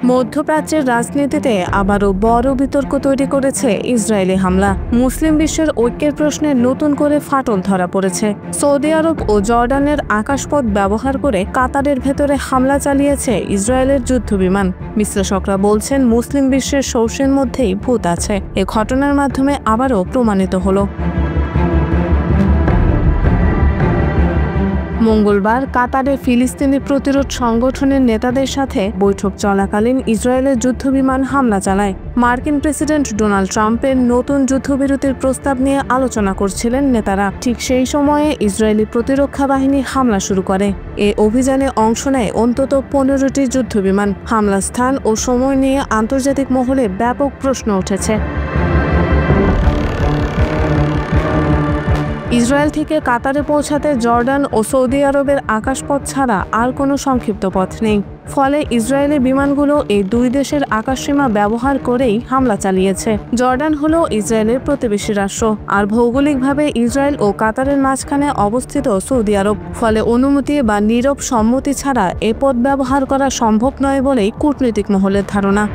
মধ্যপ্রাচ্যের রাজনীতিতে আবারও বড় বিতর্ক তৈরি করেছে ইসরায়েলি হামলা। মুসলিম বিশ্বের ঐক্যের প্রশ্নে নতুন করে ফাটল ধরা পড়েছে। সৌদি আরব ও জর্ডানের আকাশপথ ব্যবহার করে কাতারের ভেতরে হামলা চালিয়েছে ইসরায়েলের যুদ্ধবিমান। বিশ্লেষকরা বলছেন, মুসলিম বিশ্বের শৌসের মধ্যেই ভূত আছে। এ ঘটনার মাধ্যমে আবারও প্রমাণিত হলো। মঙ্গলবার কাতারে ফিলিস্তিনি প্রতিরোধ সংগঠনের নেতাদের সাথে বৈঠক চলাকালীন ইসরায়েলের যুদ্ধবিমান হামলা চালায়। মার্কিন প্রেসিডেন্ট ডোনাল্ড ট্রাম্পের নতুন যুদ্ধবিরতির প্রস্তাব নিয়ে আলোচনা করছিলেন নেতারা। ঠিক সেই সময়ে ইসরায়েলি প্রতিরক্ষা বাহিনী হামলা শুরু করে। এ অভিযানে অংশ নেয় অন্তত 15টি যুদ্ধবিমান। হামলার স্থান ও সময় নিয়ে আন্তর্জাতিক মহলে ব্যাপক প্রশ্ন উঠেছে। ইসরায়েল থেকে কাতারে পৌঁছাতে জর্ডান ও সৌদি আরবের আকাশপথ ছাড়া আর কোনো সংক্ষিপ্ত পথ নেই। ফলে ইসরায়েলি বিমানগুলো এই দুই দেশের আকাশসীমা ব্যবহার করেই হামলা চালিয়েছে। জর্ডান হলো ইসরায়েলের প্রতিবেশী রাষ্ট্র, আর ভৌগোলিকভাবে ইসরায়েল ও কাতারের মাঝখানে অবস্থিত সৌদি আরব। ফলে অনুমতি বা নীরব সম্মতি ছাড়া এ পথ ব্যবহার করা সম্ভব নয় বলেই কূটনৈতিক মহলের ধারণা।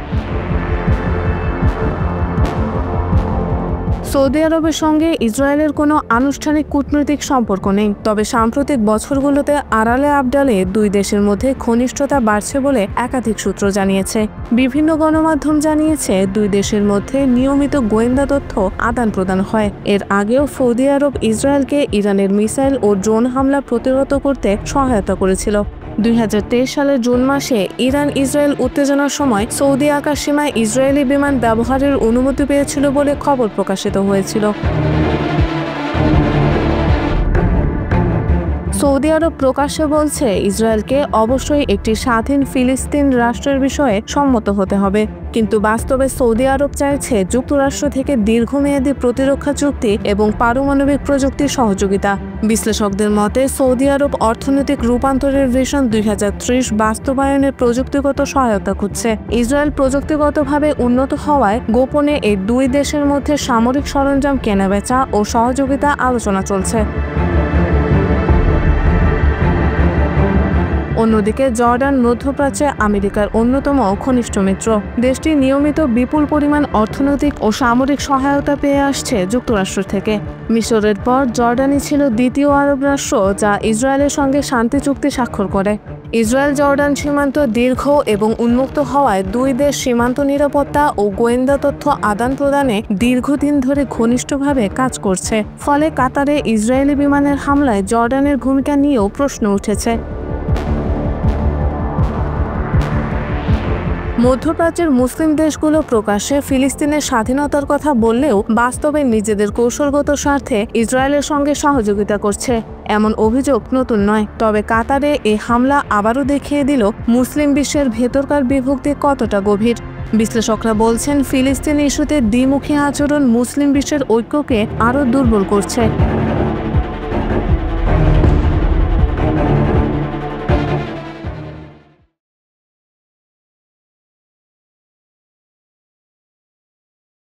সৌদি আরবের সঙ্গে ইসরায়েলের কোনো আনুষ্ঠানিক কূটনৈতিক সম্পর্ক নেই, তবে সাম্প্রতিক বছরগুলোতে আড়ালে আবডালে দুই দেশের মধ্যে ঘনিষ্ঠতা বাড়ছে বলে একাধিক সূত্র জানিয়েছে। বিভিন্ন গণমাধ্যম জানিয়েছে, দুই দেশের মধ্যে নিয়মিত গোয়েন্দা তথ্য আদান প্রদান হয়। এর আগেও সৌদি আরব ইসরায়েলকে ইরানের মিসাইল ও ড্রোন হামলা প্রতিহত করতে সহায়তা করেছিল। 2023 সালের জুন মাসে ইরান ইসরায়েল উত্তেজনার সময় সৌদি আকাশসীমায় ইসরায়েলি বিমান ব্যবহারের অনুমতি পেয়েছিল বলে খবর প্রকাশিত হয়েছিল। সৌদি আরব প্রকাশ্যে বলছে, ইসরায়েলকে অবশ্যই একটি স্বাধীন ফিলিস্তিন রাষ্ট্রের বিষয়ে সম্মত হতে হবে, কিন্তু বাস্তবে সৌদি আরব চাইছে যুক্তরাষ্ট্র থেকে দীর্ঘমেয়াদী প্রতিরক্ষা চুক্তি এবং পারমাণবিক প্রযুক্তির সহযোগিতা। বিশ্লেষকদের মতে, সৌদি আরব অর্থনৈতিক রূপান্তরের ভিশন 2030 বাস্তবায়নের প্রযুক্তিগত সহায়তা খুঁজছে। ইসরায়েল প্রযুক্তিগতভাবে উন্নত হওয়ায় গোপনে এই দুই দেশের মধ্যে সামরিক সরঞ্জাম কেনাবেচা ও সহযোগিতা আলোচনা চলছে। অন্যদিকে জর্ডান মধ্যপ্রাচ্যে আমেরিকার অন্যতম ঘনিষ্ঠ মিত্র। দেশটি নিয়মিত বিপুল পরিমাণ অর্থনৈতিক ও সামরিক সহায়তা পেয়ে আসছে যুক্তরাষ্ট্র থেকে। মিশরের পর জর্ডানই ছিল দ্বিতীয় আরব রাষ্ট্র যা ইসরায়েলের সঙ্গে শান্তি চুক্তি স্বাক্ষর করে। ইসরায়েল জর্ডান সীমান্ত দীর্ঘ এবং উন্মুক্ত হওয়ায় দুই দেশ সীমান্ত নিরাপত্তা ও গোয়েন্দা তথ্য আদান প্রদানে দীর্ঘদিন ধরে ঘনিষ্ঠভাবে কাজ করছে। ফলে কাতারে ইসরায়েলি বিমানের হামলায় জর্ডানের ভূমিকা নিয়েও প্রশ্ন উঠেছে। মধ্যপ্রাচ্যের মুসলিম দেশগুলো প্রকাশ্যে ফিলিস্তিনের স্বাধীনতার কথা বললেও বাস্তবে নিজেদের কৌশলগত স্বার্থে ইসরায়েলের সঙ্গে সহযোগিতা করছে, এমন অভিযোগ নতুন নয়। তবে কাতারে এই হামলা আবারও দেখিয়ে দিল মুসলিম বিশ্বের ভেতরকার বিভক্তি কতটা গভীর। বিশ্লেষকরা বলছেন, ফিলিস্তিন ইস্যুতে দ্বিমুখী আচরণ মুসলিম বিশ্বের ঐক্যকে আরও দুর্বল করছে।